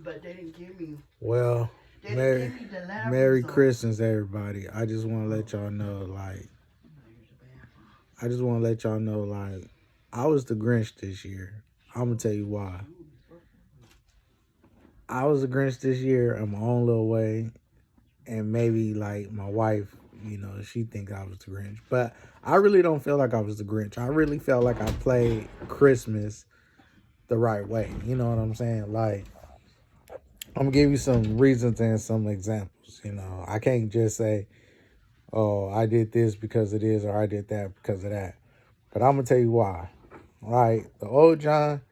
but they didn't give me. Well, They didn't Merry give me the lab Merry results. Christmas, everybody. I just want to let y'all know, I just want to let y'all know, I was the Grinch this year. I'm gonna tell you why. I was the Grinch this year in my own little way, and maybe like my wife, she think I was the Grinch, but I really don't feel like I was the Grinch. I really felt like I played Christmas the right way. You know what I'm saying? Like, I'm gonna give you some reasons and some examples. I can't just say, "Oh, I did this because it is," or "I did that because of that." But I'm gonna tell you why. Like the old John,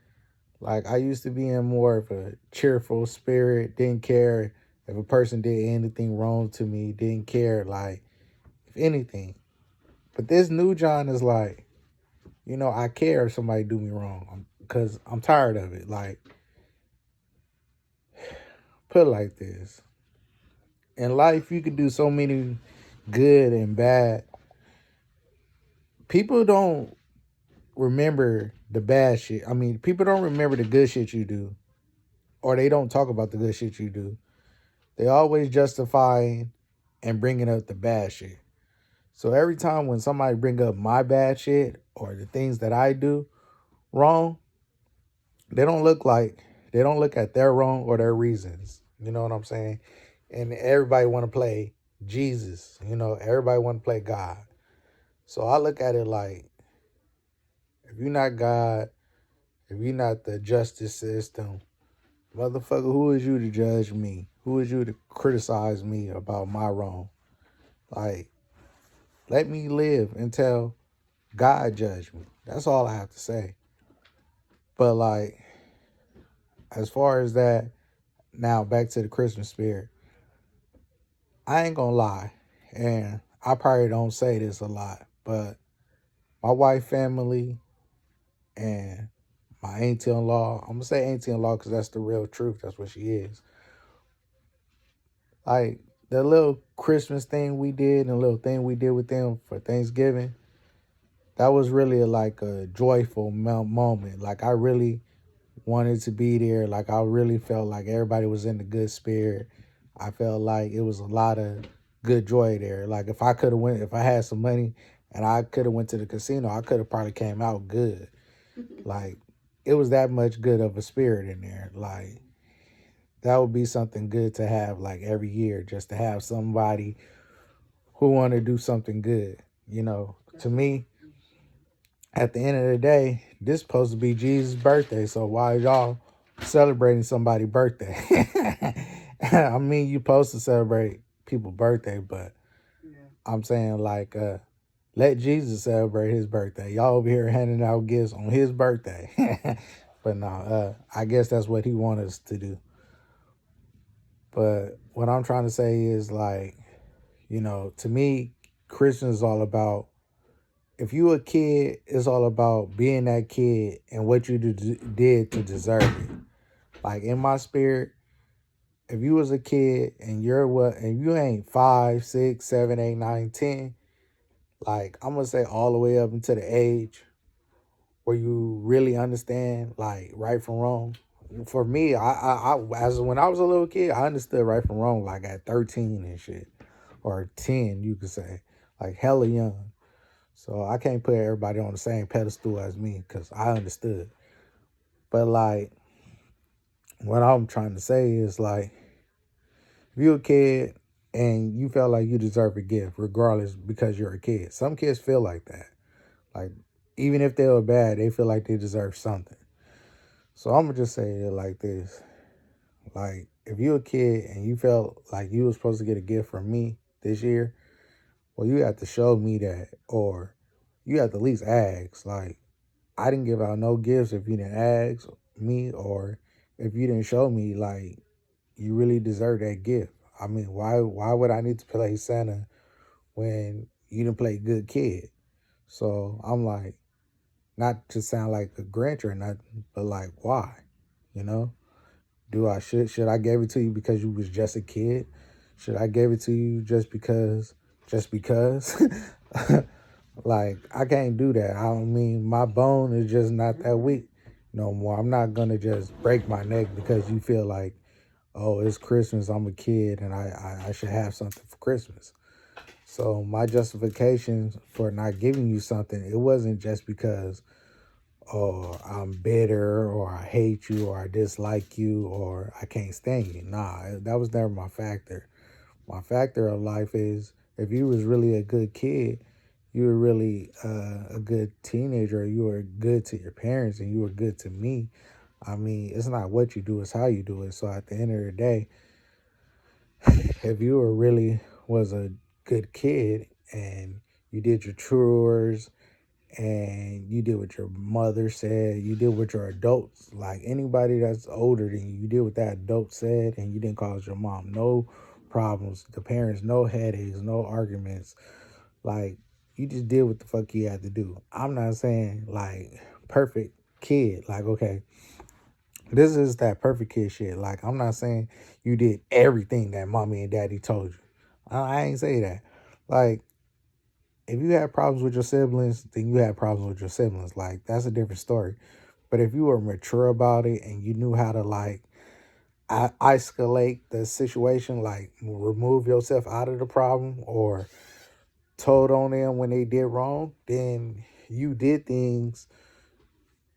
like I used to be in more of a cheerful spirit. Didn't care if a person did anything wrong to me. Didn't care like if anything. But this new John is like, I care if somebody do me wrong because I'm tired of it. Like, put it like this: in life, you could do so many good and bad. People don't remember the bad shit. I mean, people don't remember the good shit you do, or they don't talk about the good shit you do. They always justifying and bringing up the bad shit. So every time when somebody bring up my bad shit or the things that I do wrong, they don't look like they don't look at their wrong or their reasons. You know what I'm saying? And everybody want to play Jesus. Everybody want to play God. So I look at it like, if you're not God, if you're not the justice system, motherfucker, who is you to judge me? Who is you to criticize me about my wrong? Like, let me live until God judge me. That's all I have to say. But like, as far as that, now back to the Christmas spirit. I ain't gonna lie, and I probably don't say this a lot, but my wife family and my auntie-in-law, I'm gonna say auntie-in-law because that's the real truth. That's what she is. Like the little Christmas thing we did and the little thing we did with them for Thanksgiving, that was really like a joyful moment. Like I really wanted to be there. Like I really felt like everybody was in the good spirit. I felt like it was a lot of good joy there. Like if I could have went, if I had some money and I could have went to the casino, I could have probably came out good. Like it was that much good of a spirit in there. Like that would be something good to have like every year, just to have somebody who want to do something good. To me, at the end of the day, this supposed to be Jesus' birthday. So why y'all celebrating somebody's birthday? I mean, you supposed to celebrate people's birthday, but Yeah. I'm saying like, let Jesus celebrate his birthday. Y'all over here handing out gifts on his birthday. But no, I guess that's what he wants us to do. But what I'm trying to say is like, to me, Christian is all about, if you a kid, it's all about being that kid and what you did to deserve it. Like in my spirit, if you was a kid and you're what, and you ain't 5, 6, 7, 8, 9, 10, like I'm gonna say all the way up into the age where you really understand like right from wrong. For me, as when I was a little kid, I understood right from wrong like at 13 and shit, or 10, you could say, like hella young. So I can't put everybody on the same pedestal as me because I understood. But like what I'm trying to say is like, if you're a kid and you felt like you deserve a gift regardless because you're a kid. Some kids feel like that. Like even if they were bad, they feel like they deserve something. So I'm gonna just say it like this. Like if you're a kid and you felt like you were supposed to get a gift from me this year, well you have to show me that, or you have to at least ask. Like I didn't give out no gifts if you didn't ask me, or if you didn't show me like you really deserve that gift. I mean, why would I need to play Santa when you didn't play good kid? So I'm like, not to sound like a Grinch or nothing, but like why? You know? Do I should I gave it to you because you was just a kid? Should I gave it to you just because? Like I can't do that. I don't mean my bone is just not that weak no more. I'm not gonna just break my neck because you feel like oh, it's Christmas, I'm a kid, and I should have something for Christmas. So my justification for not giving you something, it wasn't just because, oh, I'm bitter or I hate you or I dislike you or I can't stand you. Nah, that was never my factor. My factor of life is if you was really a good kid, you were really a good teenager, you were good to your parents and you were good to me. I mean, it's not what you do, it's how you do it. So at the end of the day, if you were really was a good kid and you did your chores and you did what your mother said, you did what your adults, like anybody that's older than you, you did what that adult said, and you didn't cause your mom no problems, the parents no headaches, no arguments. Like you just did what the fuck you had to do. I'm not saying like perfect kid, like okay, this is that perfect kid shit. Like I'm not saying you did everything that mommy and daddy told you. I ain't say that. Like if you had problems with your siblings, then you had problems with your siblings. Like that's a different story. But if you were mature about it and you knew how to like escalate the situation, like remove yourself out of the problem or told on them when they did wrong, then you did things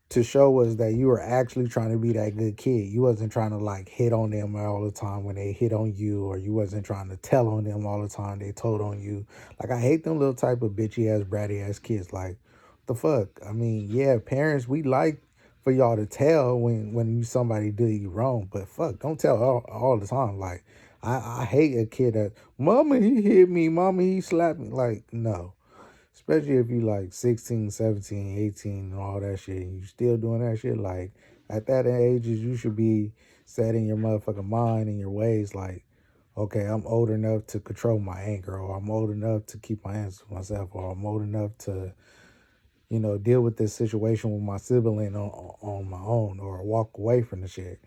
to show us that you were actually trying to be that good kid. You wasn't trying to like hit on them all the time when they hit on you, or you wasn't trying to tell on them all the time they told on you. Like I hate them little type of bitchy ass bratty ass kids. Like the fuck. I mean, yeah, parents, we like for y'all to tell when you somebody do you wrong, but fuck, don't tell all the time. Like I hate a kid that mama he hit me, mama he slapped me. Like no. Especially if you like 16, 17, 18, and all that shit, and you still doing that shit, like at that ages, you should be setting your motherfucking mind and your ways like, okay, I'm old enough to control my anger, or I'm old enough to keep my hands to myself, or I'm old enough to, deal with this situation with my sibling on my own, or walk away from the shit.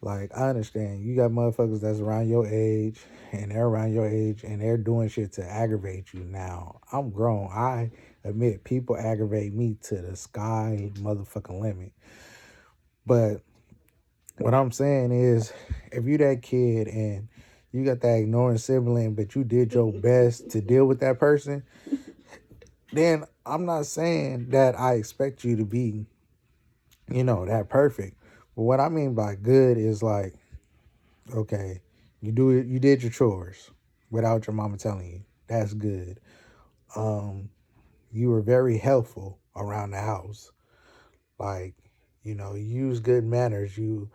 Like, I understand you got motherfuckers that's around your age and they're around your age and they're doing shit to aggravate you. Now, I'm grown. I admit people aggravate me to the sky motherfucking limit. But what I'm saying is, if you that kid and you got that ignoring sibling, but you did your best to deal with that person, then I'm not saying that I expect you to be, that perfect. But what I mean by good is like, okay, you did your chores without your mama telling you. That's good. Um, you were very helpful around the house. Like, you use good manners. You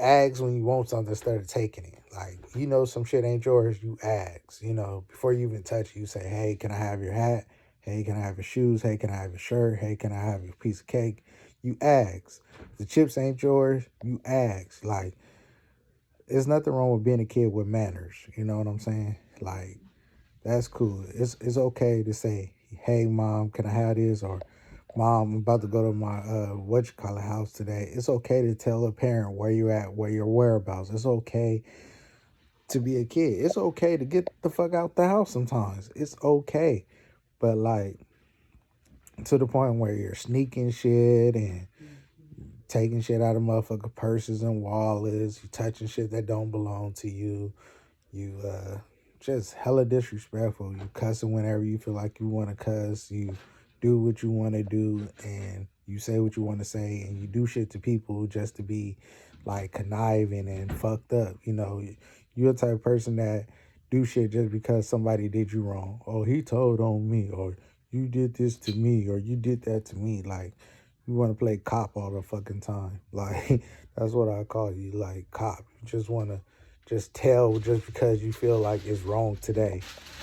ask when you want something instead of taking it. Like, some shit ain't yours, you ask. Before you even touch it, you say, hey, can I have your hat? Hey, can I have your shoes? Hey, can I have your shirt? Hey, can I have your piece of cake? You ask. If the chips ain't yours, you ask. Like, there's nothing wrong with being a kid with manners. You know what I'm saying? Like, that's cool. It's okay to say, hey mom, can I have this? Or mom, I'm about to go to my house today. It's okay to tell a parent where you're at, where your whereabouts. It's okay to be a kid. It's okay to get the fuck out the house sometimes. It's okay. But like to the point where you're sneaking shit and taking shit out of motherfucker purses and wallets, you touching shit that don't belong to you. You just hella disrespectful. You cussing whenever you feel like you want to cuss. You do what you want to do, and you say what you want to say, and you do shit to people just to be like conniving and fucked up. You're the type of person that do shit just because somebody did you wrong. Oh, he told on me, or you did this to me, or you did that to me. Like, you want to play cop all the fucking time. Like, that's what I call you, like cop. You just want to just tell just because you feel like it's wrong today.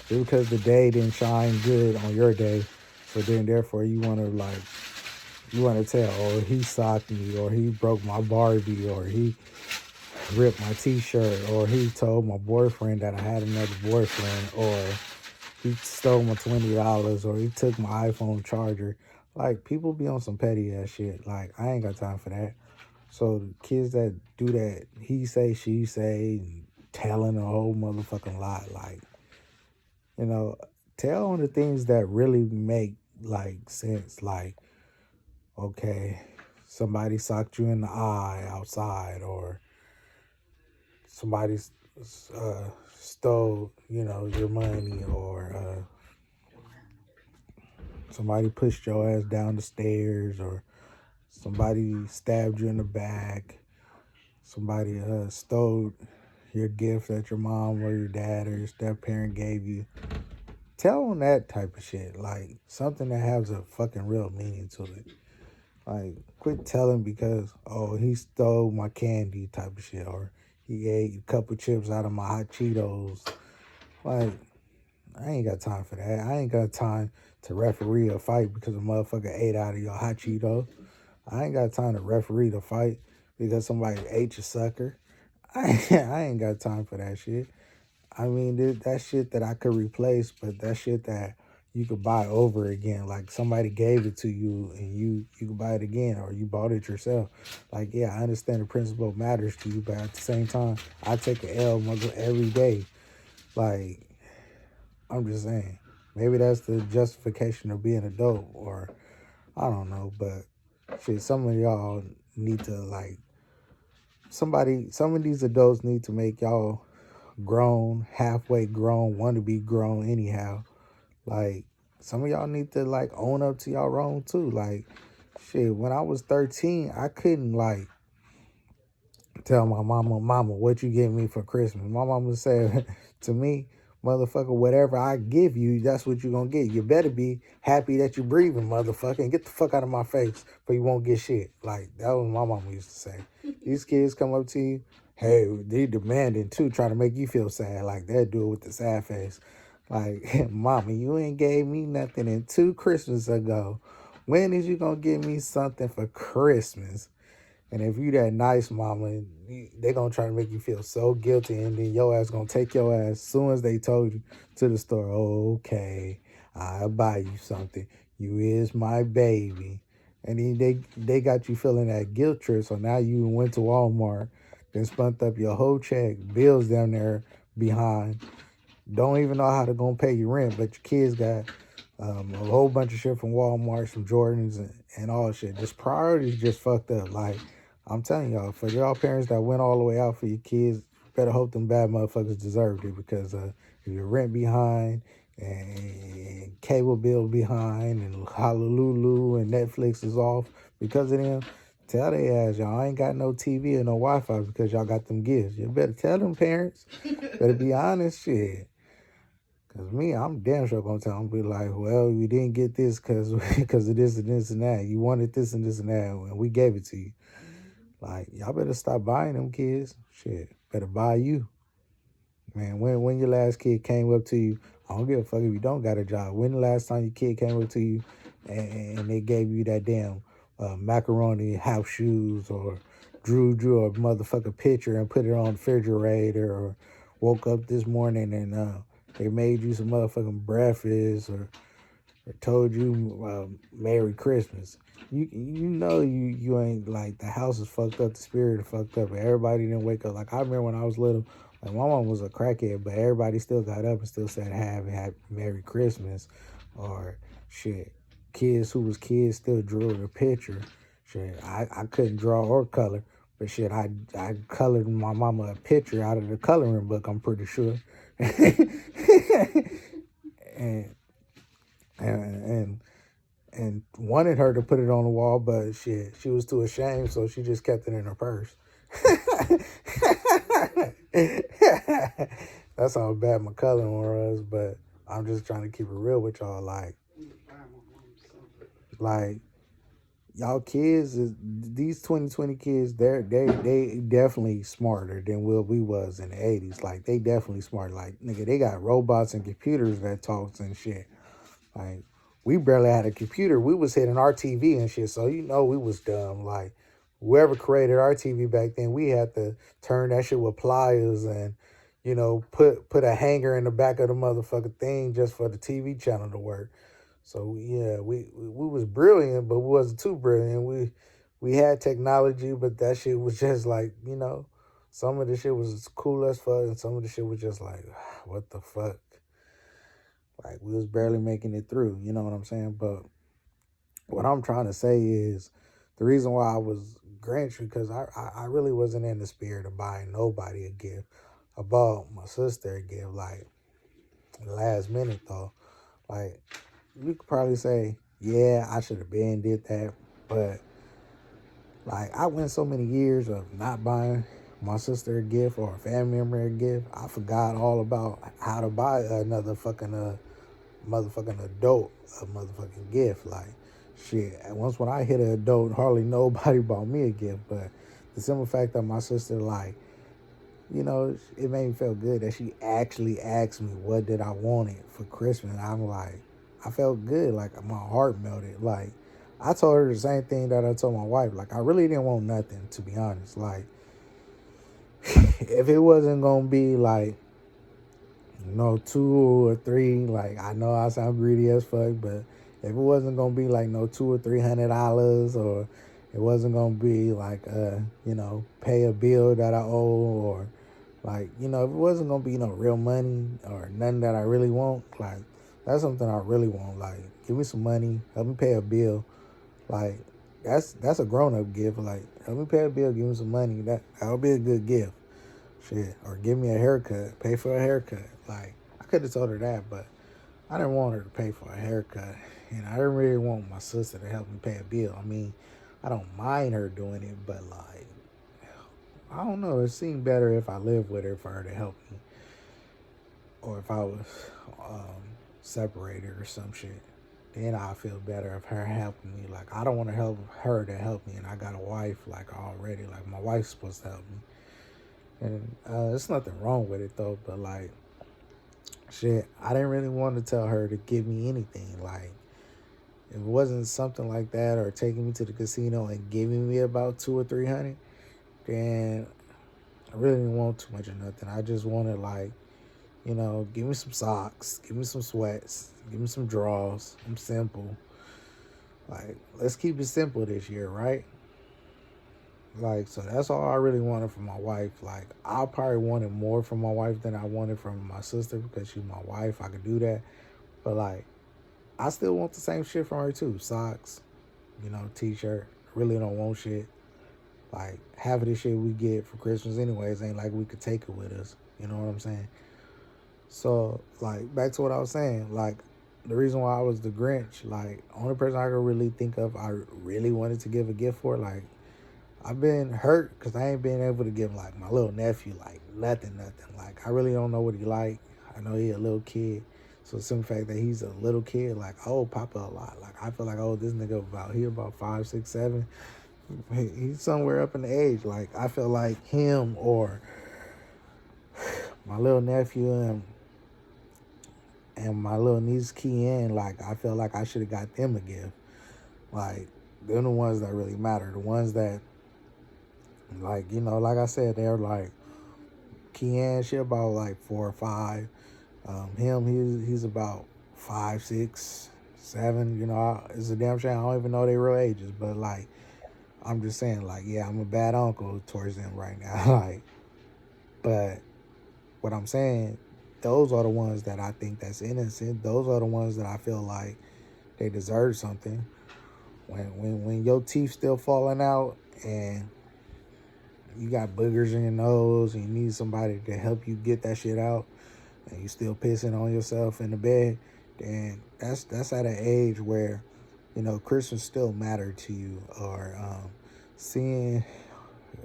Just because the day didn't shine good on your day. So then therefore you want to tell, or he socked me, or he broke my Barbie, or he ripped my t-shirt, or he told my boyfriend that I had another boyfriend, or he stole my $20, or he took my iPhone charger. Like, people be on some petty ass shit. Like, I ain't got time for that. So the kids that do that, he say, she say, and telling a whole motherfucking lot, like, you know, tell on the things that really make like sense. Like, okay, somebody socked you in the eye outside, or somebody stole, your money, or somebody pushed your ass down the stairs, or somebody stabbed you in the back, somebody stole your gift that your mom or your dad or your step parent gave you. Tell them that type of shit, like something that has a fucking real meaning to it. Like, quit telling because, oh, he stole my candy type of shit, or he ate a couple chips out of my hot Cheetos. Like, I ain't got time for that. I ain't got time to referee a fight because a motherfucker ate out of your hot Cheetos. I ain't got time to referee the fight because somebody ate your sucker. I ain't got time for that shit. I mean, that shit that I could replace, but that shit that you could buy over again. Like somebody gave it to you and you could buy it again, or you bought it yourself. Like, yeah, I understand the principle matters to you, but at the same time, I take an L every day. Like, I'm just saying. Maybe that's the justification of being an adult, or I don't know, but shit, some of y'all need to like some of these adults need to make y'all grown, halfway grown, want to be grown anyhow. Like, some of y'all need to like own up to y'all wrong too. Like, shit, when I was 13, I couldn't like tell my mama, what you get me for Christmas. My mama said to me, motherfucker, whatever I give you, that's what you gonna get. You better be happy that you breathing, motherfucker, and get the fuck out of my face, but you won't get shit. Like, that was what my mama used to say. These kids come up to you, hey, they demanding too, trying to make you feel sad. Like, they'll do it with the sad face. Like, mama, you ain't gave me nothing in 2 Christmas ago. When is you gonna give me something for Christmas? And if you that nice mama, they gonna try to make you feel so guilty, and then your ass gonna take your ass as soon as they told you to the store. Oh, okay, I'll buy you something. You is my baby. And then they got you feeling that guilt trip. So now you went to Walmart, then spent up your whole check, bills down there behind. Don't even know how to go pay your rent, but your kids got a whole bunch of shit from Walmart, some Jordans, and all shit. This priorities just fucked up. Like, I'm telling y'all, for y'all parents that went all the way out for your kids, better hope them bad motherfuckers deserved it, because if your rent behind and cable bill behind and Hallelujah and Netflix is off because of them, tell they ass, y'all ain't got no TV or no Wi-Fi because y'all got them gifts. You better tell them parents. Better be honest, shit. Cause me, I'm damn sure gonna tell them, be like, well, you didn't get this because of this and this and that. You wanted this and this and that, and we gave it to you. Like, y'all better stop buying them kids. Shit, better buy you. Man, when your last kid came up to you, I don't give a fuck if you don't got a job. When the last time your kid came up to you and they gave you that damn macaroni house shoes, or drew a motherfucker picture and put it on the refrigerator, or woke up this morning and they made you some motherfucking breakfast, or told you Merry Christmas. You know you ain't, like, the house is fucked up, the spirit is fucked up, and everybody didn't wake up. Like, I remember when I was little, like, my mom was a crackhead, but everybody still got up and still said have Merry Christmas, or shit. Kids who was kids still drew a picture. Shit, I couldn't draw or color, but shit, I colored my mama a picture out of the coloring book, I'm pretty sure. and and and wanted her to put it on the wall, but shit, she was too ashamed, so she just kept it in her purse. That's how bad my coloring was, but I'm just trying to keep it real with y'all. Like y'all kids, these 2020 kids, they definitely smarter than what we was in the 80s. Like, they definitely smart. Like, nigga, they got robots and computers that talks and shit. Like, we barely had a computer. We was hitting our TV and shit, so we was dumb. Like, whoever created our TV back then, we had to turn that shit with pliers and, put a hanger in the back of the motherfucking thing just for the TV channel to work. So yeah, we was brilliant, but we wasn't too brilliant. We had technology, but that shit was just like, some of the shit was cool as fuck, and some of the shit was just like, what the fuck? Like, we was barely making it through, you know what I'm saying? But what I'm trying to say is, the reason why I was Grinch because I really wasn't in the spirit of buying nobody a gift. I bought my sister a gift like last minute though. Like you could probably say, yeah, I should have been did that, but like I went so many years of not buying my sister a gift or a family member a gift, I forgot all about how to buy another fucking motherfucking adult a motherfucking gift. Like shit. And once when I hit an adult, hardly nobody bought me a gift. But the simple fact that my sister like, it made me feel good that she actually asked me what did I wanted for Christmas. And I'm like, I felt good. Like my heart melted. Like I told her the same thing that I told my wife. Like I really didn't want nothing, to be honest. Like if it wasn't gonna be like, two or three, like I know I sound greedy as fuck, but if it wasn't gonna be like no $200 or $300, or it wasn't gonna be like pay a bill that I owe, or like, if it wasn't gonna be no real money or nothing that I really want, like that's something I really want. Like give me some money, help me pay a bill. Like that's a grown up gift. Like help me pay a bill, give me some money. That'll be a good gift. Shit. Or give me a haircut. Pay for a haircut. Like I could have told her that, but I didn't want her to pay for a haircut. And I didn't really want my sister to help me pay a bill. I mean, I don't mind her doing it, but like I don't know. It seemed better if I lived with her for her to help me, or if I was separated or some shit. Then I feel better of her helping me. Like I don't want to help her to help me, and I got a wife like already. Like my wife's supposed to help me. And there's nothing wrong with it though, but like, shit, I didn't really want to tell her to give me anything. Like, if it wasn't something like that, or taking me to the casino and giving me about 200 or 300, then I really didn't want too much of nothing. I just wanted like, give me some socks, give me some sweats, give me some drawers. I'm simple. Like, let's keep it simple this year, right? Like, so that's all I really wanted from my wife. Like, I probably wanted more from my wife than I wanted from my sister because she's my wife. I could do that. But, like, I still want the same shit from her, too. Socks, t-shirt. Really don't want shit. Like, half of the shit we get for Christmas anyways ain't like we could take it with us. You know what I'm saying? So, like, back to what I was saying. Like, the reason why I was the Grinch, like, only person I could really think of I really wanted to give a gift for, like, I've been hurt because I ain't been able to give like my little nephew like nothing. Like I really don't know what he like. I know he a little kid, so the simple fact that he's a little kid, like I owe Papa a lot. Like I feel like this nigga about 5, 6, 7. He's somewhere up in the age. Like I feel like him or my little nephew and my little niece Kian. Like I feel like I should have got them a gift. Like they're the ones that really matter. The ones that, like, like I said, they're like Kian, she about like 4 or 5. He's about 5, 6, 7. It's a damn shame I don't even know their real ages, but like I'm just saying, like, yeah, I'm a bad uncle towards them right now. Like, but what I'm saying, those are the ones that I think that's innocent. Those are the ones that I feel like they deserve something. When your teeth still falling out and you got boogers in your nose and you need somebody to help you get that shit out, and you still pissing on yourself in the bed, then that's at an age where, Christmas still matter to you, or seeing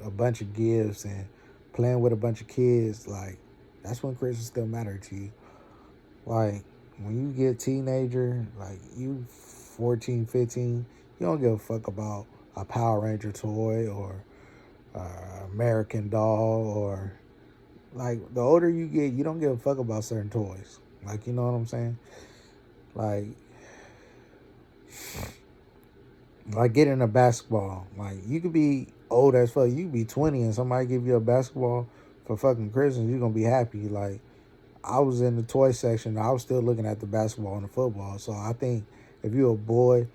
a bunch of gifts and playing with a bunch of kids, like that's when Christmas still matter to you. Like when you get a teenager, like you 14, 15, you don't give a fuck about a Power Ranger toy or American Doll, or like the older you get, you don't give a fuck about certain toys. Like, you know what I'm saying? Like getting a basketball. Like you could be old as fuck. You could be 20 and somebody give you a basketball for fucking Christmas. You're gonna be happy. Like I was in the toy section. I was still looking at the basketball and the football. So I think if you're a boy,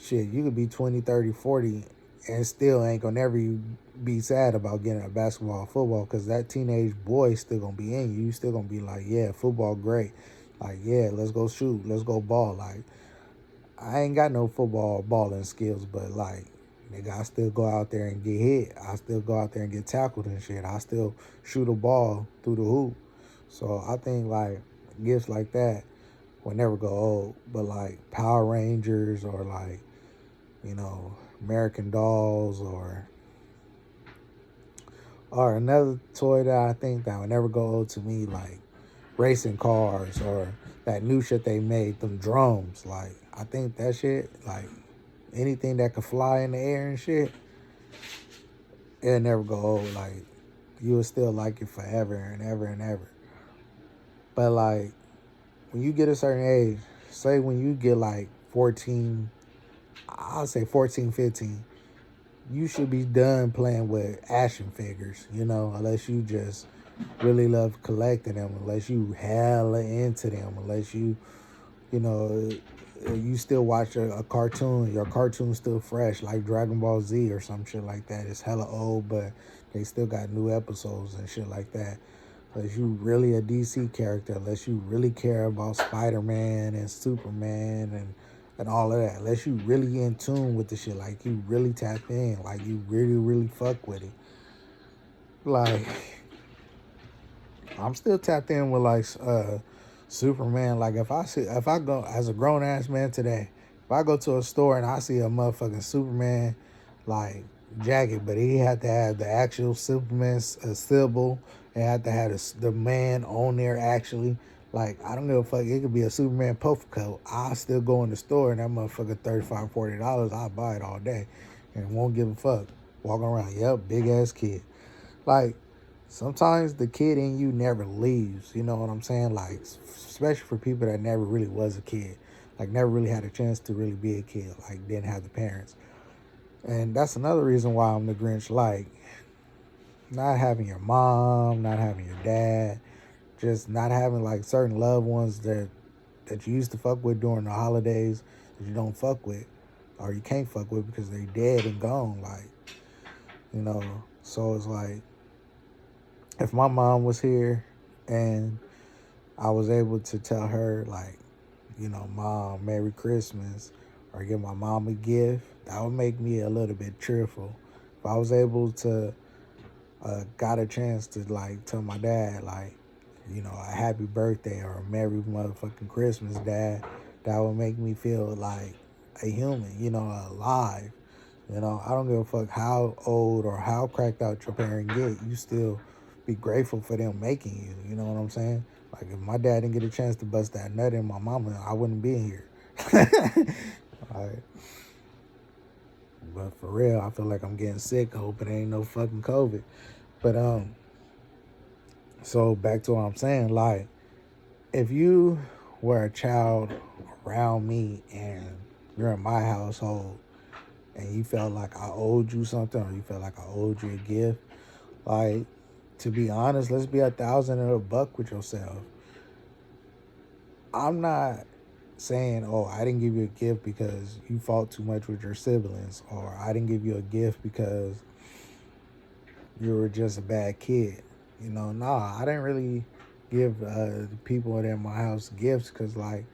shit, you could be 20, 30, 40 and still ain't gonna never be sad about getting a basketball or football, because that teenage boy still gonna be in you. You still gonna be like, yeah, football great. Like, yeah, let's go shoot. Let's go ball. Like, I ain't got no football balling skills, but like, nigga, I still go out there and get hit. I still go out there and get tackled and shit. I still shoot a ball through the hoop. So I think like gifts like that will never go old. But like Power Rangers or like, you know, American Dolls or another toy that I think that would never go old to me, like racing cars or that new shit they made, them drones. Like I think that shit, like anything that could fly in the air and shit, it'll never go old. Like you will still like it forever and ever and ever. But like when you get a certain age, say when you get like 14, I'll say 14, 15, you should be done playing with action figures, you know, unless you just really love collecting them, unless you hella into them, unless you know, you still watch a cartoon, your cartoon's still fresh, like Dragon Ball Z or some shit like that. It's hella old, but they still got new episodes and shit like that. Unless you really a DC character, unless you really care about Spider-Man and Superman and all of that, unless you really in tune with the shit, like you really tap in, like you really, really fuck with it. Like, I'm still tapped in with like Superman. Like if I go as a grown ass man today, if I go to a store and I see a motherfucking Superman like jacket, but he had to have the actual Superman symbol. It had to have the man on there actually. Like I don't give a fuck. It could be a Superman puff coat. I still go in the store and that motherfucker $35, $40. I'll buy it all day, and won't give a fuck. Walking around, yep, big ass kid. Like sometimes the kid in you never leaves. You know what I'm saying? Like especially for people that never really was a kid, like never really had a chance to really be a kid, like didn't have the parents. And that's another reason why I'm the Grinch. Like not having your mom, not having your dad, just not having like certain loved ones that you used to fuck with during the holidays that you don't fuck with or you can't fuck with because they dead and gone. Like, you know, so it's like if my mom was here and I was able to tell her like, you know, Mom, Merry Christmas, or give my mom a gift, that would make me a little bit cheerful. If I was able to got a chance to like tell my dad like, you know, a happy birthday or a merry motherfucking Christmas, Dad, that would make me feel like a human, you know, alive. You know, I don't give a fuck how old or how cracked out your parent get. You still be grateful for them making you. You know what I'm saying? Like if my dad didn't get a chance to bust that nut in my mama, I wouldn't be here. Like, but for real, I feel like I'm getting sick. Hoping it ain't no fucking COVID. But so back to what I'm saying, like if you were a child around me and you're in my household and you felt like I owed you something or you felt like I owed you a gift, like to be honest, let's be 1,000 and a buck with yourself. I'm not saying, oh, I didn't give you a gift because you fought too much with your siblings, or I didn't give you a gift because you were just a bad kid. You know, nah, I didn't really give the people in my house gifts because, like,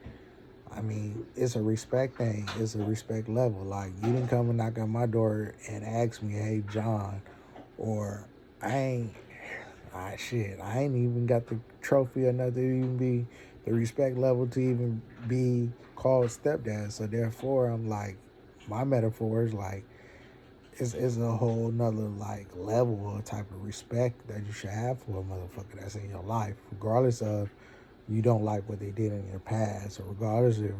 I mean, it's a respect thing. It's a respect level. Like, you didn't come and knock on my door and ask me, hey, John, or I ain't, I ain't even got the trophy or nothing to even be the respect level to even be called stepdad. So therefore, I'm like, my metaphor is like, it's a whole nother like level or type of respect that you should have for a motherfucker that's in your life, regardless of you don't like what they did in your past, or regardless if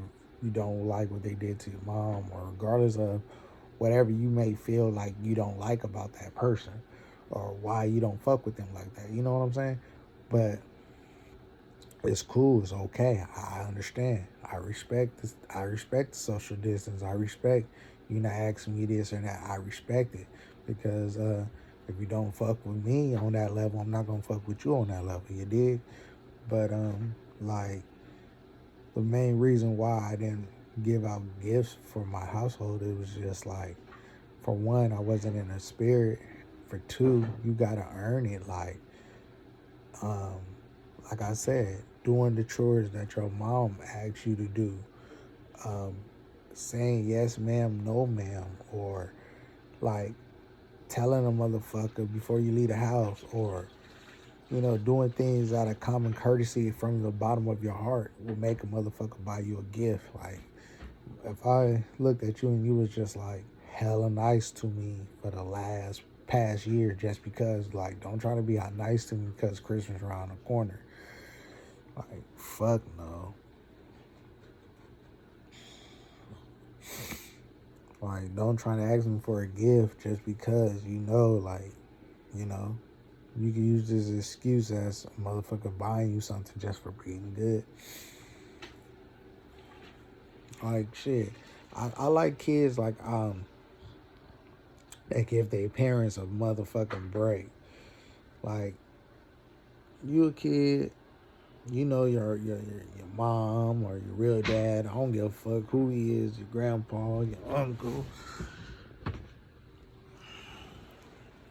you don't like what they did to your mom, or regardless of whatever you may feel like you don't like about that person, or why you don't fuck with them like that. You know what I'm saying? But it's cool. It's okay. I understand. I respect this. I respect the social distance. I respect you not asking me this or that. I respect it because if you don't fuck with me on that level, I'm not gonna fuck with you on that level. You dig? But like the main reason why I didn't give out gifts for my household, it was just like, for one, I wasn't in the spirit. For two, you gotta earn it. Um, like I said, doing the chores that your mom asks you to do, um, saying yes, ma'am, no, ma'am, or Like telling a motherfucker before you leave the house, or doing things out of common courtesy from the bottom of your heart will make a motherfucker buy you a gift. Like if I looked at you and you was just like hella nice to me for the last past year, just because, like, don't try to be nice to me because Christmas around the corner. Like, fuck no. Like, don't try to ask me for a gift just because like, you know, you can use this excuse as a motherfucker buying you something just for being good. Like shit. I like kids that give their parents a motherfucking break. Like, you a kid, your mom or your real dad. I don't give a fuck who he is, your grandpa, your uncle.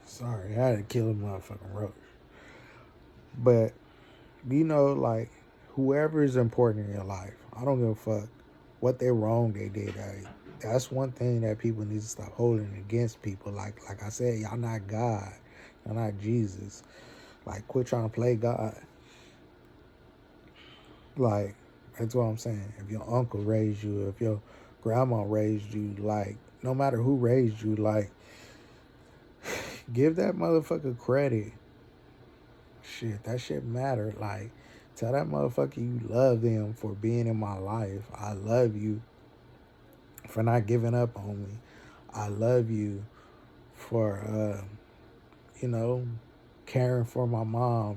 Sorry, I had to kill a motherfucking roach. But like, whoever is important in your life, I don't give a fuck what they wrong they did. That's one thing that people need to stop holding against people. Like I said, y'all not God, y'all not Jesus. Like, quit trying to play God. Like, that's what I'm saying. If your uncle raised you, if your grandma raised you, like, no matter who raised you, like, give that motherfucker credit. Shit, that shit matter. Like, tell that motherfucker you love them for being in my life. I love you for not giving up on me. I love you for, you know, caring for my mom.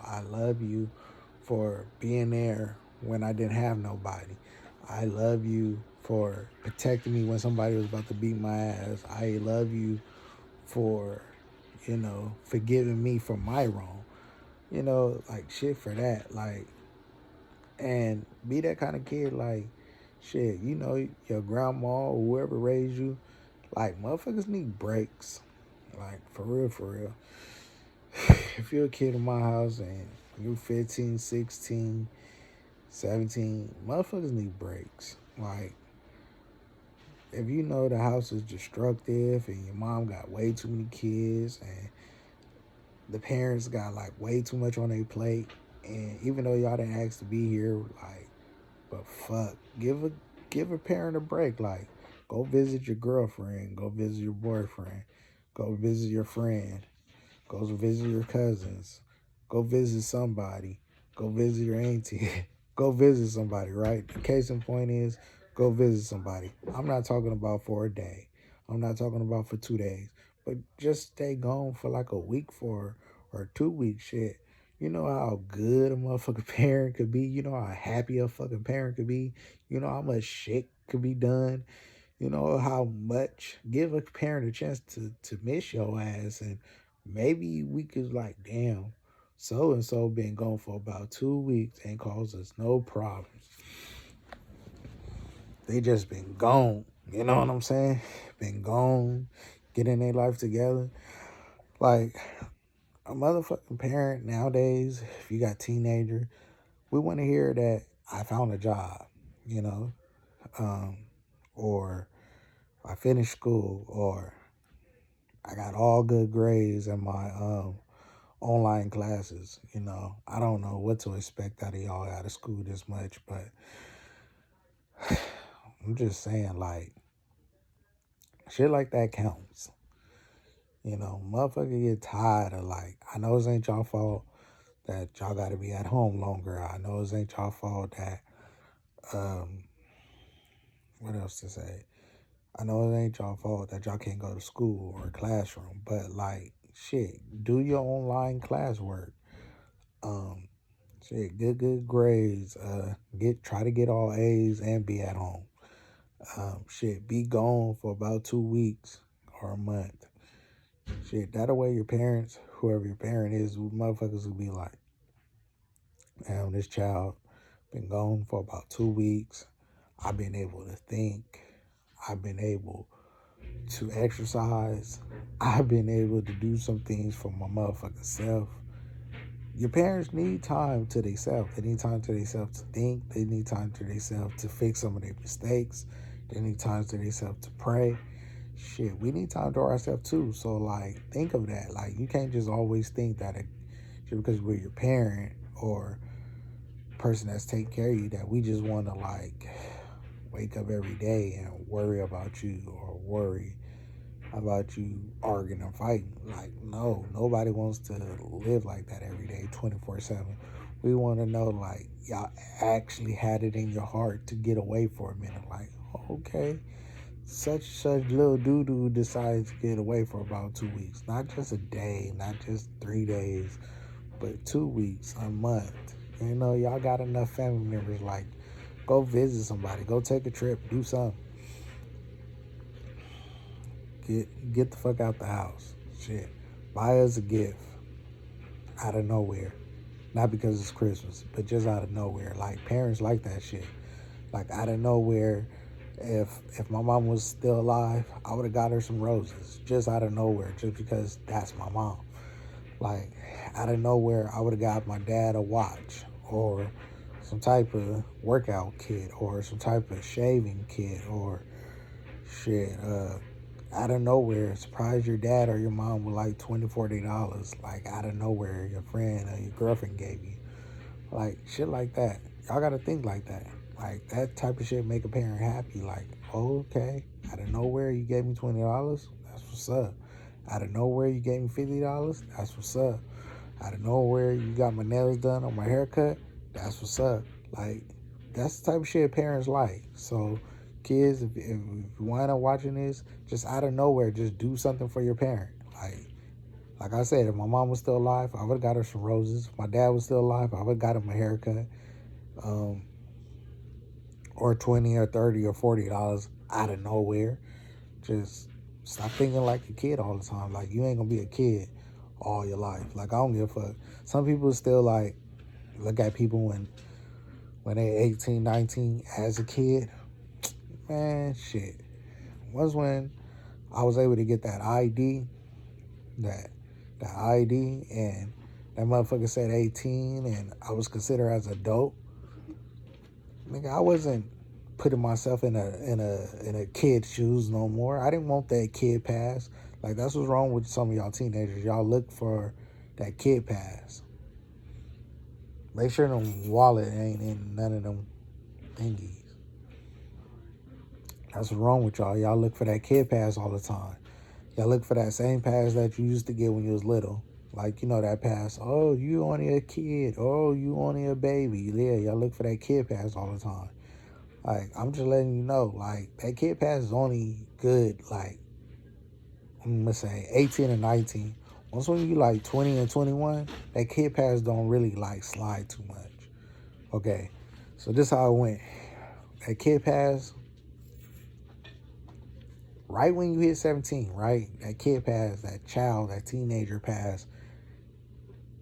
I love you for being there when I didn't have nobody. I love you for protecting me when somebody was about to beat my ass. I love you for, forgiving me for my wrong. Like, shit for that. Like, and be that kind of kid, like, shit, your grandma or whoever raised you, like, motherfuckers need breaks. Like, for real, for real. If you're a kid in my house and you're 15, 16, 17, motherfuckers need breaks. Like, if you know the house is destructive and your mom got way too many kids and the parents got like way too much on their plate, and even though y'all didn't ask to be here, like, but fuck, give a parent a break. Like, go visit your girlfriend, go visit your boyfriend, go visit your friend, go visit your cousins, go visit somebody, go visit your auntie, go visit somebody, right? The case in point is, go visit somebody. I'm not talking about for a day. I'm not talking about for 2 days. But just stay gone for like a week or 2 weeks, shit. You know how good a motherfucking parent could be? You know how happy a fucking parent could be? You know how much shit could be done? You know how much? Give a parent a chance to miss your ass, and maybe we could, like, damn, so and so been gone for about 2 weeks and caused us no problems. They just been gone. You know what I'm saying? Been gone, getting their life together. Like, a motherfucking parent nowadays, if you got teenager, we want to hear that I found a job, you know, um, or I finished school, or I got all good grades in my online classes. I don't know what to expect out of y'all out of school this much, but I'm just saying, like, shit like that counts. Motherfucker get tired of, like, I know it ain't y'all fault that y'all got to be at home longer. I know it ain't y'all fault that, um, what else to say? I know it ain't y'all fault that y'all can't go to school or classroom, but, like, shit, do your online classwork. Um, Shit, good grades. Try to get all A's and be at home. Shit, be gone for about 2 weeks or a month. Shit, that way your parents, whoever your parent is, motherfuckers will be like, damn, this child been gone for about 2 weeks. I've been able to think. I've been able to exercise. I've been able to do some things for my motherfucking self. Your parents need time to themselves. They need time to themselves to think. They need time to themselves to fix some of their mistakes. They need time to themselves to pray. shit, we need time to ourselves too. So like, think of that. Like, you can't just always think that just because we're your parent or person that's taking care of you, that we just want to like wake up every day and worry about you or worry about you arguing and fighting. Like, no, nobody wants to live like that every day, 24/7. We want to know, like, y'all actually had it in your heart to get away for a minute. Like, okay, such little doo doo decides to get away for about 2 weeks. Not just a day, not just 3 days, but 2 weeks, a month. You know, y'all got enough family members. Like, go visit somebody, go take a trip, do something. Get the fuck out the house. Shit. Buy us a gift out of nowhere. Not because it's Christmas, but just out of nowhere. Like, parents like that shit. Like, out of nowhere, if my mom was still alive, I would have got her some roses. Just out of nowhere, just because that's my mom. Like, out of nowhere, I would have got my dad a watch or some type of workout kit or some type of shaving kit or shit. Out of nowhere, surprise your dad or your mom with like $20, $40. Like, out of nowhere, your friend or your girlfriend gave you. Like, shit like that. Y'all gotta think like that. Like, that type of shit make a parent happy. Like, okay, out of nowhere you gave me $20. That's what's up. Out of nowhere you gave me $50. That's what's up. Out of nowhere you got my nails done or my haircut. That's what's up. Like, that's the type of shit parents like. So, kids, if you wind up watching this, just out of nowhere, just do something for your parent. Like I said, if my mom was still alive, I would have got her some roses. If my dad was still alive, I would have got him a haircut. Or 20 or 30 or $40 out of nowhere. Just stop thinking like a kid all the time. Like, you ain't gonna be a kid all your life. Like, I don't give a fuck. Some people still like look at people when they 18, 19 as a kid. Man, shit. Was when I was able to get that ID, that ID, and that motherfucker said 18, and I was considered as an adult. Nigga, I wasn't putting myself in a kid's shoes no more. I didn't want that kid pass. Like, that's what's wrong with some of y'all teenagers. Y'all look for that kid pass. Make sure them wallet ain't in none of them thingies. That's what's wrong with y'all. Y'all look for that kid pass all the time. Y'all look for that same pass that you used to get when you was little. Like, you know, that pass. Oh, you only a kid. Oh, you only a baby. Yeah, y'all look for that kid pass all the time. Like, I'm just letting you know, like, that kid pass is only good, like, I'm gonna say 18 and 19. Once when you like 20 and 21, that kid pass don't really like slide too much. Okay, so this how it went. That kid pass, right when you hit 17, right? That kid pass, that child, that teenager pass,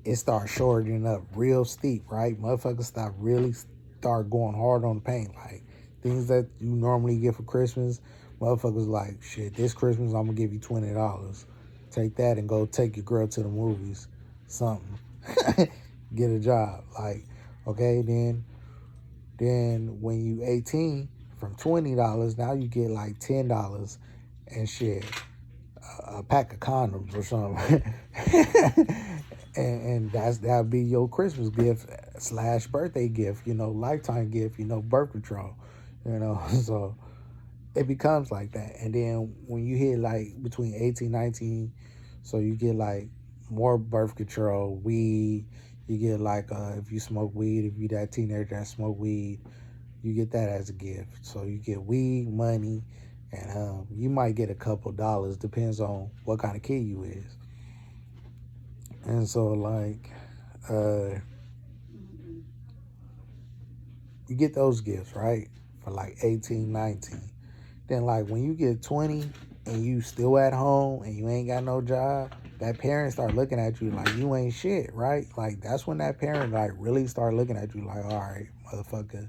it starts shortening up real steep, right? Motherfuckers start going hard on the paint. Like, things that you normally get for Christmas, motherfuckers like, shit, this Christmas I'm gonna give you $20. Take that and go take your girl to the movies. Something. Get a job. Like, okay, then when you 18, from $20, now you get like $10 and shit. A pack of condoms or something. and that'll be your Christmas gift / birthday gift, you know, lifetime gift, you know, birth control, you know. So it becomes like that. And then when you hit like between 18, 19, so you get like more birth control, weed, you get like if you smoke weed, if you that teenager that smoke weed, you get that as a gift. So you get weed, money, and you might get a couple dollars, depends on what kind of kid you is. And so, like, you get those gifts, right? For like 18, 19. Then, like, when you get 20 and you still at home and you ain't got no job, that parent start looking at you like you ain't shit, right? Like, that's when that parent, like, really start looking at you like, all right, motherfucker,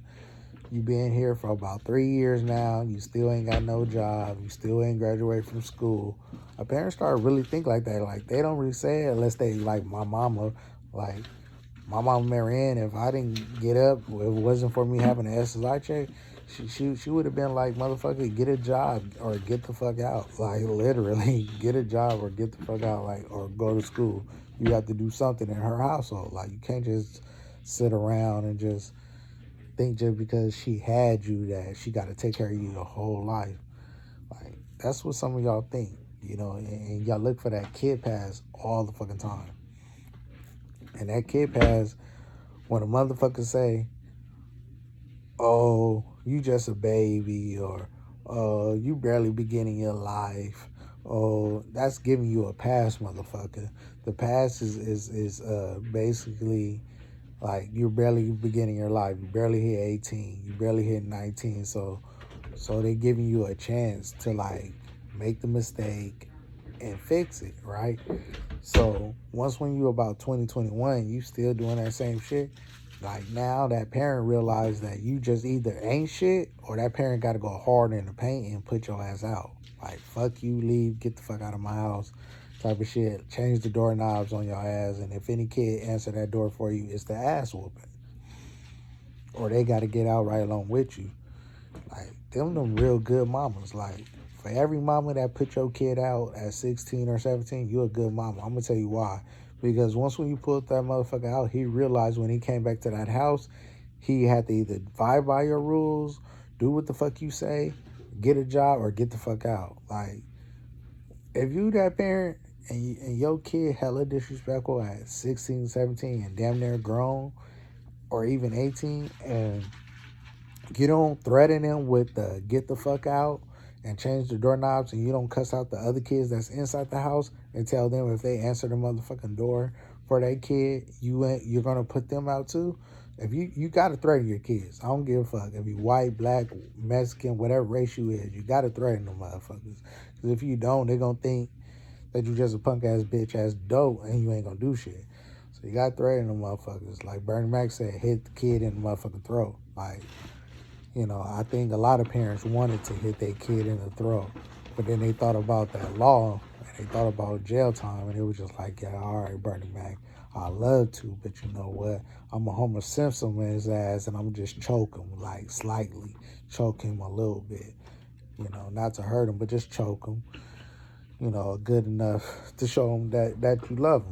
you been here for about 3 years now. You still ain't got no job. You still ain't graduated from school. A parent start really think like that. Like, they don't really say it unless they, like, my mama, like, My mama Marianne, if I didn't get up, if it wasn't for me having an SSI check, she would have been like, motherfucker, get a job or get the fuck out. Like, literally, get a job or get the fuck out, like, or go to school. You have to do something in her household. Like, you can't just sit around and just think just because she had you that she got to take care of you your whole life. Like, that's what some of y'all think, and y'all look for that kid pass all the fucking time. And that kid pass, when a motherfucker say, oh, you just a baby, or oh, you barely beginning your life, oh, that's giving you a pass, motherfucker. The pass is basically like you're barely beginning your life. You barely hit 18. You barely hit 19. So they're giving you a chance to like make the mistake and fix it, right? So once when you about 2021, you still doing that same shit. Like now that parent realized that you just either ain't shit or that parent got to go hard in the paint and put your ass out. Like fuck you, leave, get the fuck out of my house, type of shit. Change the doorknobs on your ass, and if any kid answer that door for you, it's the ass whooping, or they got to get out right along with you. Like them real good mamas. Like for every mama that put your kid out at 16 or 17, you a good mama. I'm gonna tell you why. Because once when you pulled that motherfucker out, he realized when he came back to that house, he had to either abide by your rules, do what the fuck you say, get a job, or get the fuck out. Like if you that parent and your kid hella disrespectful at 16, 17, and damn near grown, or even 18, and you don't threaten them with the get the fuck out and change the doorknobs, and you don't cuss out the other kids that's inside the house and tell them if they answer the motherfucking door for that kid, you're gonna put them out too. If you gotta threaten your kids. I don't give a fuck if you white, black, Mexican, whatever race you is, you gotta threaten them motherfuckers. Because if you don't, they're gonna think that you just a punk ass bitch ass dope and you ain't gonna do shit. So you gotta threaten them motherfuckers. Like Bernie Mac said, hit the kid in the motherfucking throat. Like, I think a lot of parents wanted to hit their kid in the throat, but then they thought about that law and they thought about jail time, and it was just like, yeah, all right, Bernie Mac, I love to, but you know what? I'm a Homer Simpson in his ass, and I'm just choke him, like slightly, choke him a little bit, not to hurt him, but just choke him, good enough to show him that you love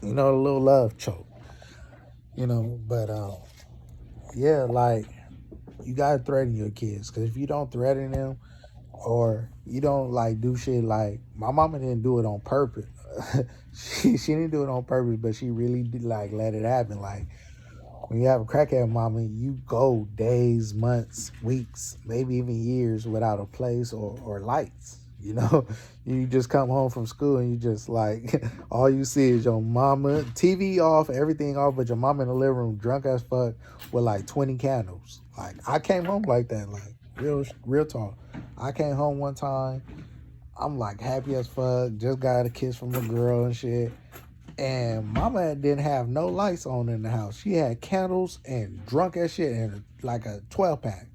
him, a little love choke, but yeah, like you gotta threaten your kids, because if you don't threaten them or you don't like do shit, like my mama didn't do it on purpose. she didn't do it on purpose, but she really did like let it happen. Like when you have a crackhead mama, you go days, months, weeks, maybe even years without a place or lights. You just come home from school and you just like all you see is your mama, TV off, everything off, but your mama in the living room drunk as fuck with like 20 candles. Like I came home like that, like real talk. I came home one time, I'm like happy as fuck, just got a kiss from a girl and shit. And mama didn't have no lights on in the house. She had candles and drunk as shit and like a 12-pack.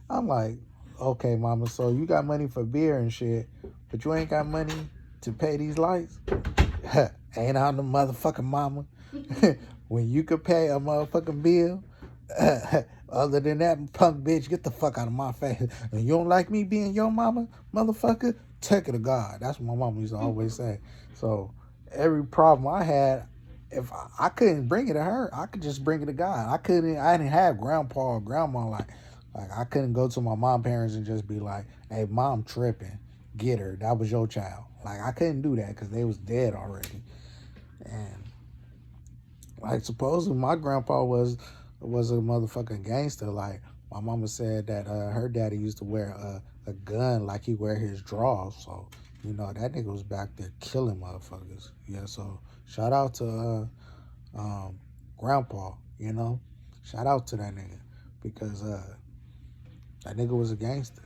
I'm like, okay, mama, so you got money for beer and shit, but you ain't got money to pay these lights? Ain't I the motherfucking mama? When you could pay a motherfucking bill? Other than that, punk bitch, get the fuck out of my face. And you don't like me being your mama, motherfucker? Take it to God. That's what my mama used to always say. So every problem I had, if I couldn't bring it to her, I could just bring it to God. I didn't have grandpa or grandma like I couldn't go to my mom parents and just be like, hey, mom tripping, get her, that was your child. Like I couldn't do that because they was dead already. And like supposedly my grandpa was a motherfucking gangster. Like my mama said that her daddy used to wear a gun like he wear his drawers. So that nigga was back there killing motherfuckers. Yeah. So shout out to grandpa. Shout out to that nigga because that nigga was a gangster.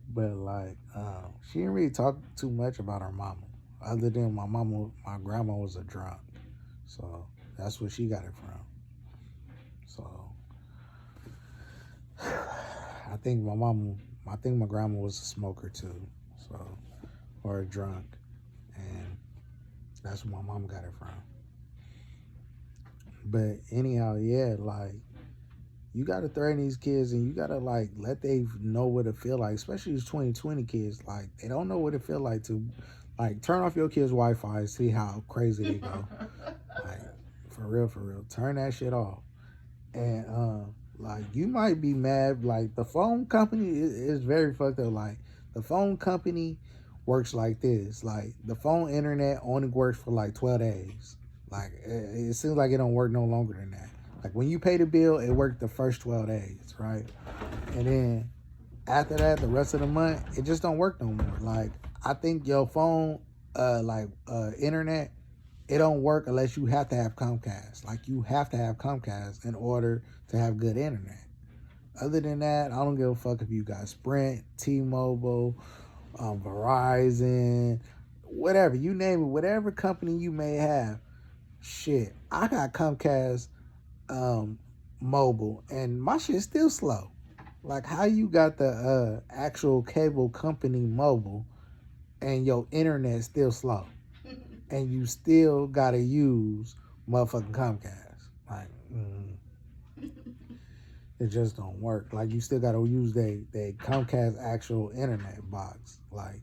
But like she didn't really talk too much about her mama. Other than my grandma was a drunk. So that's where she got it from. So I think my grandma was a smoker too. So, or a drunk. And That's where my mom got it from. But anyhow, yeah, like you gotta threaten these kids and you gotta like let they know what it feel like, especially these 2020 kids. Like they don't know what it feel like to like turn off your kids' Wi-Fi and see how crazy they go. Like for real. Turn that shit off. And like you might be mad, like the phone company is very fucked up. Like the phone company works like this. Like the phone internet only works for like 12 days. Like it seems like it don't work no longer than that. Like when you pay the bill, it worked the first 12 days, right? And then after that, the rest of the month, it just don't work no more. Like I think your phone, internet, it don't work unless you have to have Comcast. Like you have to have Comcast in order to have good internet. Other than that, I don't give a fuck if you got Sprint, T-Mobile, Verizon, whatever you name it, whatever company you may have. Shit, I got Comcast um, mobile, and my shit's still slow. Like how you got the actual cable company mobile, and your internet still slow, and you still gotta use motherfucking Comcast. Like, it just don't work. Like, you still gotta use they Comcast actual internet box. Like,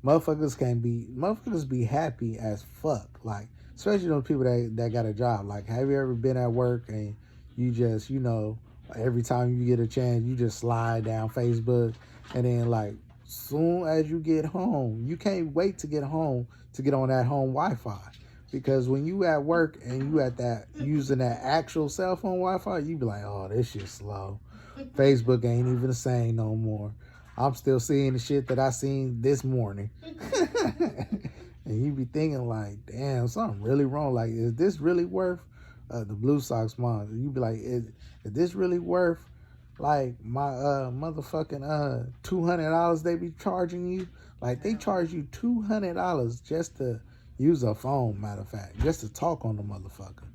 motherfuckers be happy as fuck. Like, especially those people that got a job. Like, have you ever been at work and you just, every time you get a chance, you just slide down Facebook, and then like soon as you get home, you can't wait to get home to get on that home Wi-Fi. Because when you at work and you at that using that actual cell phone Wi-Fi, you be like, oh, this shit's slow. Facebook ain't even the same no more. I'm still seeing the shit that I seen this morning. And you be thinking like, damn, something really wrong. Like, is this really worth the Blue Sox month? You be like, is this really worth like my motherfucking $200 they be charging you? Like they charge you $200 just to use a phone, matter of fact, just to talk on the motherfucker.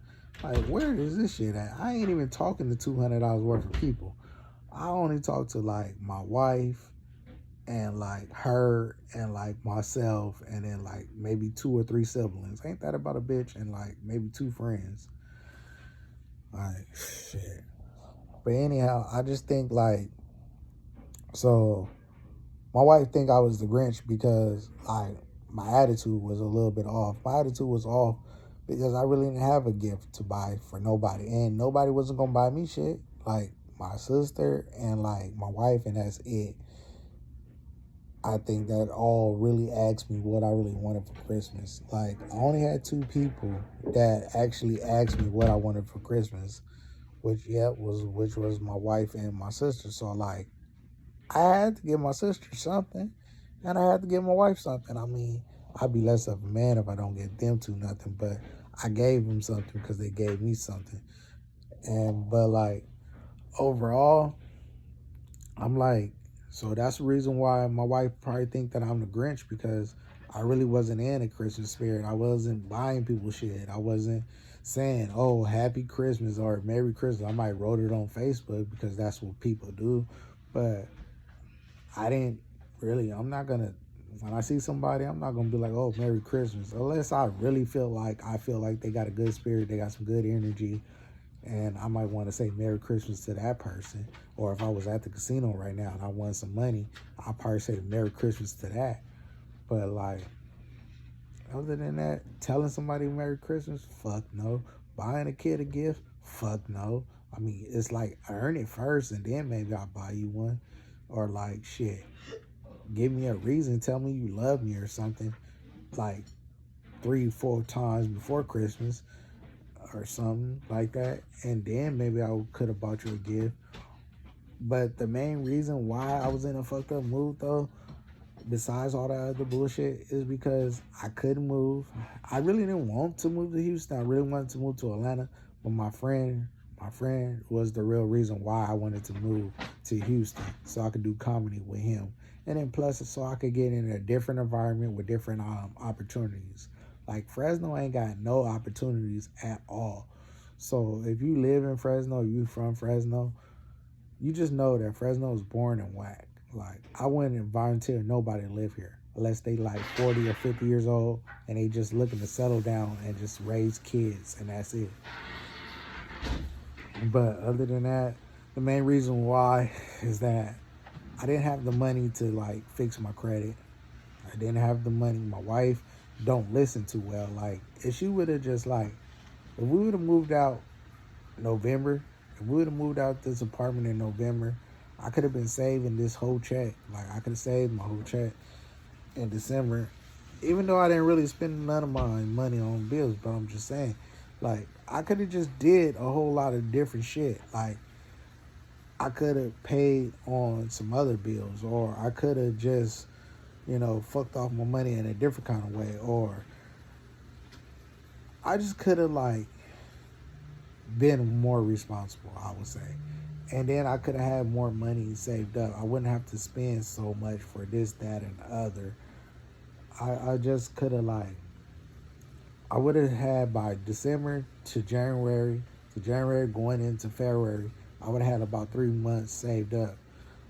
Like, where is this shit at? I ain't even talking to $200 worth of people. I only talk to like my wife and like her and like myself and then like maybe 2 or 3 siblings. Ain't that about a bitch? And like maybe 2 friends. Like shit. But anyhow, I just think like, so my wife think I was the Grinch because like my attitude was a little bit off. My attitude was off because I really didn't have a gift to buy for nobody, and nobody wasn't gonna buy me shit. Like my sister and like my wife, and that's it. I think that all really asked me what I really wanted for Christmas. Like I only had 2 people that actually asked me what I wanted for Christmas, which was my wife and my sister. So like I had to give my sister something, and I had to give my wife something. I mean, I'd be less of a man if I don't get them 2 nothing, but I gave them something because they gave me something. But like overall, I'm like, so that's the reason why my wife probably think that I'm the Grinch, because I really wasn't in a Christmas spirit. I wasn't buying people shit. I wasn't saying, oh, happy Christmas or Merry Christmas. I might wrote it on Facebook because that's what people do. But I didn't really, I'm not going to, when I see somebody, I'm not going to be like, oh, Merry Christmas. Unless I feel like they got a good spirit, they got some good energy, and I might want to say Merry Christmas to that person. Or if I was at the casino right now and I won some money, I'll probably say Merry Christmas to that. But like, other than that, telling somebody Merry Christmas, fuck no. Buying a kid a gift, fuck no. I mean, it's like earn it first and then maybe I'll buy you one. Or like, shit, give me a reason, tell me you love me or something. Like 3, 4 times before Christmas or something like that, and then maybe I could have bought you a gift. But the main reason why I was in a fucked up mood though, besides all that other bullshit, is because I couldn't move. I really didn't want to move to Houston. I really wanted to move to Atlanta, but my friend was the real reason why I wanted to move to Houston, so I could do comedy with him, and then plus so I could get in a different environment with different opportunities. Like Fresno ain't got no opportunities at all. So if you live in Fresno, you from Fresno, you just know that Fresno is boring and whack. Like I wouldn't volunteer nobody to live here. unless they like 40 or 50 years old and they just looking to settle down and just raise kids, and that's it. But other than that, the main reason why is that I didn't have the money to like fix my credit. I didn't have the money. My wife don't listen too well. Like if she would have just like, if we would have moved out November, if we would have moved out this apartment in November, I could have been saving this whole check. Like I could have saved my whole check in December, even though I didn't really spend none of my money on bills. But I'm just saying, like I could have just did a whole lot of different shit. Like I could have paid on some other bills, or I could have just, fucked off my money in a different kind of way, or I just could have like been more responsible, I would say. And then I could have had more money saved up. I wouldn't have to spend so much for this, that, and the other. I just could have like, I would have had by December to January going into February, I would have had about 3 months saved up.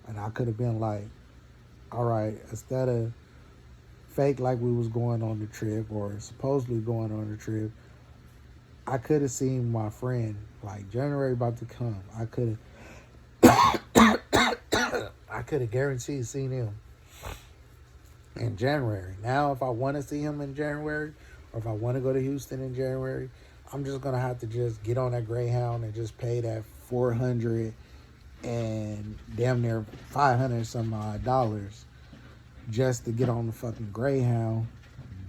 And I could have been like, all right, instead of fake like we was going on the trip or supposedly going on the trip, I could have seen my friend, like January about to come. I could have guaranteed seen him in January. Now, if I want to see him in January, or if I want to go to Houston in January, I'm just gonna have to just get on that Greyhound and just pay that $400 and damn near $500 some odd dollars just to get on the fucking Greyhound,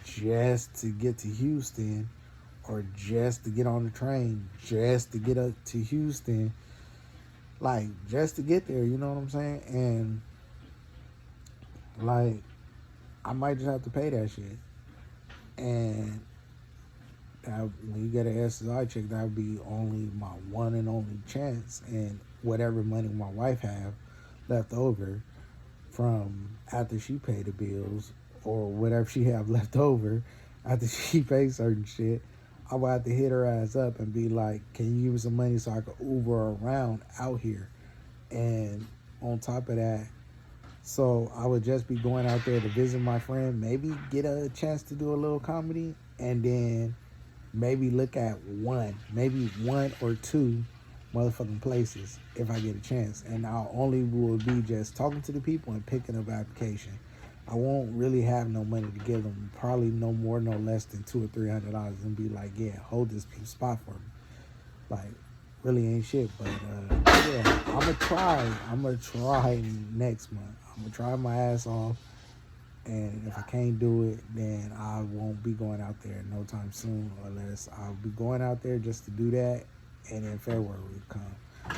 just to get to Houston, or just to get on the train, just to get up to Houston, like just to get there. You know what I'm saying? And like, I might just have to pay that shit. And when you get an SSI check, that would be only my one and only chance. And whatever money my wife have left over from after she paid the bills, or whatever she have left over after she pays certain shit, I would have to hit her ass up and be like, can you give me some money so I can Uber around out here? And on top of that, so I would just be going out there to visit my friend, maybe get a chance to do a little comedy, and then maybe look at maybe one or two motherfucking places if I get a chance. And I only will be just talking to the people and picking up application. I won't really have no money to give them, probably no more, no less than $200 or $300, and be like, yeah, hold this spot for me. Like, really ain't shit. But yeah, I'm gonna try next month. I'm gonna try my ass off. And if I can't do it, then I won't be going out there no time soon, unless I'll be going out there just to do that, and then February will come.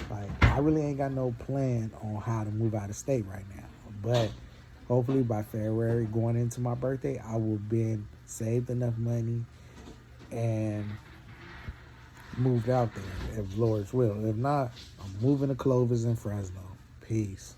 Like, I really ain't got no plan on how to move out of state right now. But hopefully by February, going into my birthday, I will be saved enough money and moved out there, if Lord's will. If not, I'm moving to Clovis and Fresno. Peace.